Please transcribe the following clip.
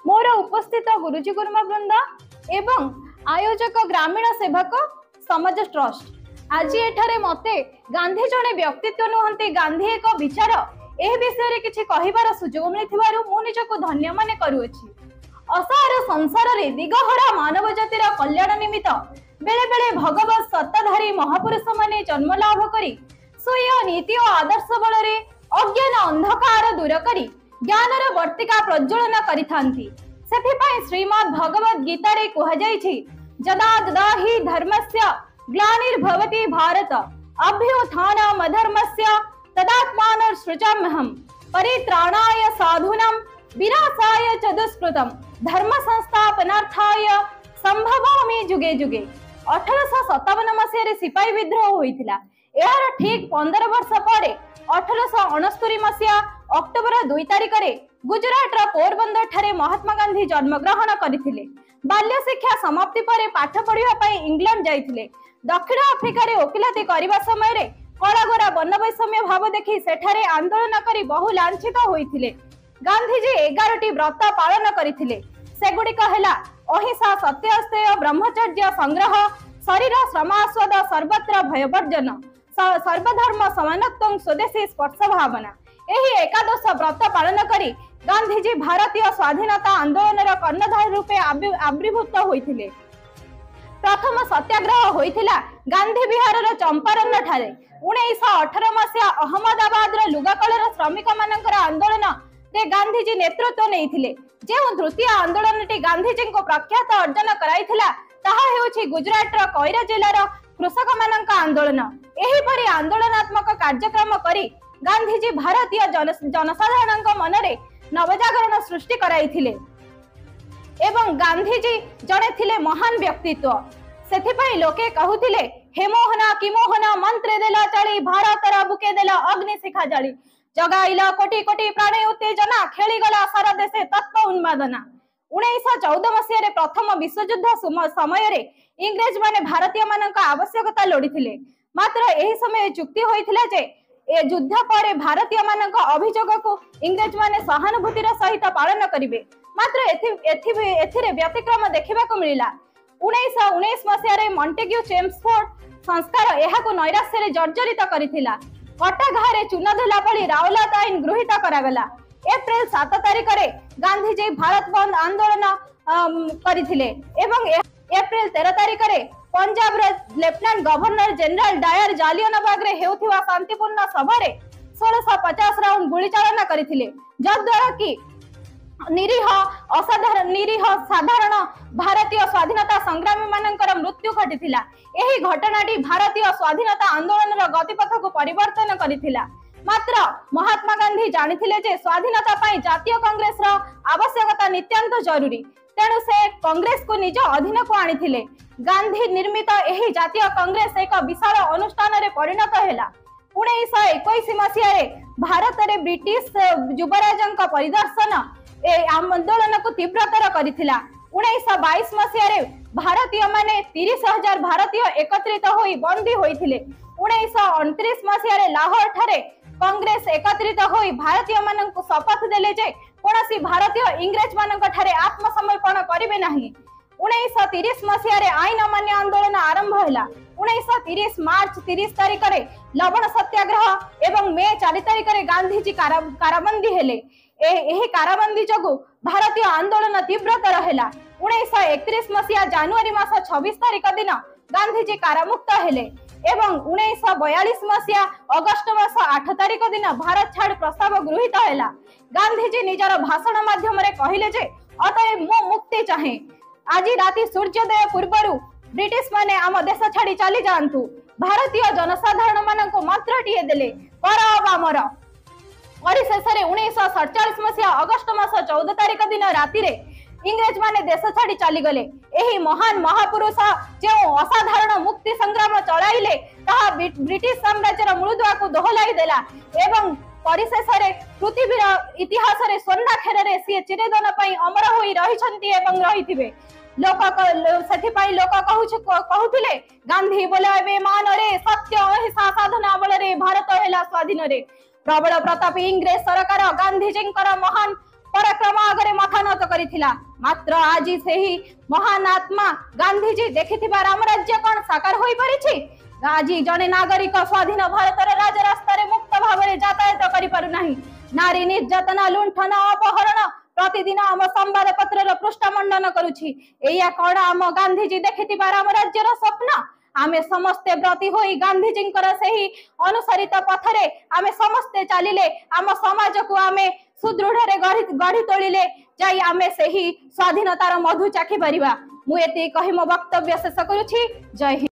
मोर उपस्थित गुरुजी गुरुमा वृंद एवं आयोजक ग्रामीण सेवक समाज ट्रस्ट आज एठारे मते गांधी जड़े व्यक्तित्व नुहंती गांधी एक विचार ए विषय रे किछि कहिबार सुजोग मिलिथिबारु मु निजको धन्य माने करूछि। असार संसार रे दिगहरा मानव जातिर कल्याण निमित्त बेले बेले भगवत सत्ताधारी महापुरुष माने जन्म लाभ करी स्वयं नीति और आदर्श बल रे अज्ञान अंधकार दूर करी ज्ञानर वर्तिका प्रज्वलन करिथांती। सेथिपाई श्रीमद् भगवत गीता रे कुहा जायछि जदा जदा हि धर्मस्य ग्लानिर्भवति भारत अभ्युत्थानम् अधर्मस्य तदात्मानं सृजाम्यहम् परित्राणाय साधूनां विनाशाय च दुष्कृतं धर्म संस्थापनार्थाय संभवामि जुगे जुगे। 1857 मसीह सिपाही विद्रोह होइथिला। यार ठीक 15 वर्ष पर 1869 मसीहा अक्टोबर 2 तारिख रे गुजरात रा पोरबंदर ठारे महात्मा गांधी जन्म ग्रहण करथिले। बाल्य शिक्षा समाप्ति पर पाठ पढ़िबा पई इंग्लैंड जाइथिले। दक्षिण अफ्रिका रे ओकिलाती करबा समय रे कलागोरा वनवैषम्य भाव देखि सेठारे आंदोलन करी बहु लांछित होइथिले। गांधीजी 11टी व्रत पालन करथिले। सेगुडिक हेला अहिंसा सत्यास्तेय ब्रह्मचर्य संग्रह शरीर श्रमास्वाद सर्वत्र भयवर्जन सर्वधर्म समानत्व स्वदेशी स्पर्श भावना। एही एकादश व्रत पालन करी गांधीजी भारतीय स्वाधीनता आंदोलन कर्णधार रूपे आविर्भूत होइथिले। प्रथम सत्याग्रह होइथिला गांधी बिहार चंपारण ठारे 1918 मसीहा अहमदाबाद लुगाकलर श्रमिक मानकर आंदोलन रे गांधीजी नेतृत्व नेइथिले। जे तृतीय आंदोलन टी गांधीजी को प्रख्यात अर्जन कराइथिला ताहा हेउछि गुजरात रा कोइरा जिल्लार कृषक मानक आंदोलन। एही परि आंदोलनात्मक कार्यक्रम करी गांधीजी भारतीय जनसाधारण मनरे नवजागरण सृष्टि कराइथिले एवं गांधीजी जड़े थिले महान व्यक्तित्व। सेथिपाई लोके कहूथिले हे मोहना कि मोहना मंत्र देला चाली भारतर बुके देला अग्नि शिखा जाली जगाइला कोटि कोटि प्राणी उत्तेजना खेली गला सारा देशे तत्व उन्मादना। 1914 मसीह रे प्रथम विश्वयुद्ध समय रे इंग्रेज माने भारतीय मानक आवश्यकता लोडिथिले। मात्र एही समय चुक्ति होइथिला जे ए युद्ध पर भारतीय मानक अभियोग को इंग्रेज माने सहानुभूतिर सहित पालन करिवे। मात्र एथिरे व्यतिक्रम देखिबा को मिलिला। 1919 मसीह रे मॉन्टेग्यू चेम्सफोर्ड संस्कार एहाको नैराश्य रे जर्जरित करिथिला। कटा घारे चुना धला पड़ी रावलात आईन गृहीत करागला। एप्रिल 7 तारिख रे गांधीजी भारत बंद आंदोलन करिथिले एवं एप्रिल 13 तारिख रे पंजाब रे लेफ्टिनेंट गवर्नर जनरल डायर जालियनबाग रे हेउथिवा शांतिपूर्ण सभा रे 1650 राउंड गुली चालना करिथिले जद्वारा कि निरीह साधारण भारतीय स्वाधीनता संग्रामी मानकर मृत्यु घटिथिला। एही घटनाटी भारतीय स्वाधीनता आंदोलन गतिपथ को परिवर्तन करिथिला। मात्र महात्मा गांधी जानिथिले जे स्वाधीनता पाई जातीय कांग्रेस रा आवश्यकता नित्यांत जरूरी। तेणु से कांग्रेस को निज अधीन को आनिथिले। गांधी निर्मित एही जातीय कांग्रेस एक विशाल अनुष्ठान रे परिणत हेला। 1921 मसीह रे भारत रे ब्रिटिश युवराजंक परिदर्शन ए आंदोलन को तीव्रतर करिथिला। 1922 मसीह रे भारतीय माने 30,000 भारतीय एकत्रित होई बंदी होइथिले। 1929 मसीह रे लाहौर ठारे कांग्रेस एकत्रित होई भारतीय मानन को शपथ देले जे कोनसी भारतीय इंग्रेज मानन ठारे आत्मसमर्पण करिवे नाही। 1930 मसीह रे आईन अमान्य आंदोलन आरंभ होला। 1930 मार्च 30 तारिख रे लवण सत्याग्रह एवं मे 4 तारिख रे गांधीजी काराबंदी हेले। एही काराबंदी जगु भारतीय आंदोलन तीव्रतर हेला। 1931 मसीहा जनवरी मास 26 तारिख दिन गांधीजी कारामुक्त हेले एवं 1942 मसीहा अगस्त मास 8 तारिख दिन भारत छाड़ प्रस्ताव गृहीत हेला। गांधीजी निजर भाषण माध्यम रे कहिले जे अतएव मो मुक्ति चाहे। आज राति सूर्योदय पूर्वरु ब्रिटिश माने आम देश छाड़ी चली जांतु। भारतीय जनसाधारण मानन को मंत्र टिए देले कर अबामर। परिशेषरे 1947 मसीहा अगस्त मास 14 तारिख दिन राति रे इंग्रेज माने देश छाड़ी चली गले। एही महान महापुरुष जे असाधारण मुक्ति संग्राम चलाइले ताहा ब्रिटिश साम्राज्यर मूलदुआ को दोहलाई देला एवं परिशेषरे पृथ्वीर इतिहास रे स्वर्णाक्षर रे सी चिरदिन पई अमर होई रहिछंती एवं रहिथिबे। लोक सेथिपाई लोक कहूथिले गांधी बोलाबे मान रे सत्य अहिंसा साधना बल रे भारत हेला स्वाधीन रे। प्रबल प्रतापी इंग्रेज सरकार गांधीजी महान पराक्रम आगे मथा नत करिथिला। मात्र आज सेही महान आत्मा गांधीजी देखिथिबा राम राज्य कौन साकार होई परिछि। आज जने नागरिक स्वाधीन भारतर राजरास्तार मुक्त भाव में यातायात करि पारु नाही। नारी निर्यातना लुंठन अपहरण प्रतिदिन आम संवाद पत्र पृष्ठमंडन करुछि। एया कौन आम गांधीजी देखिथिबा राम राज्यर स्वप्न। आमे समस्ते ब्रती होई गांधीजींकर सेही अनुसारित पथरे आमे समस्ते चलिले आम समाज को आमे सुदृढ़ गढ़ी तोड़िले जाई आमे सेही स्वाधीनतार मधु चाखी परिबा। मु एति कहि मो वक्तव्य शेष करुछि। जय हिंद।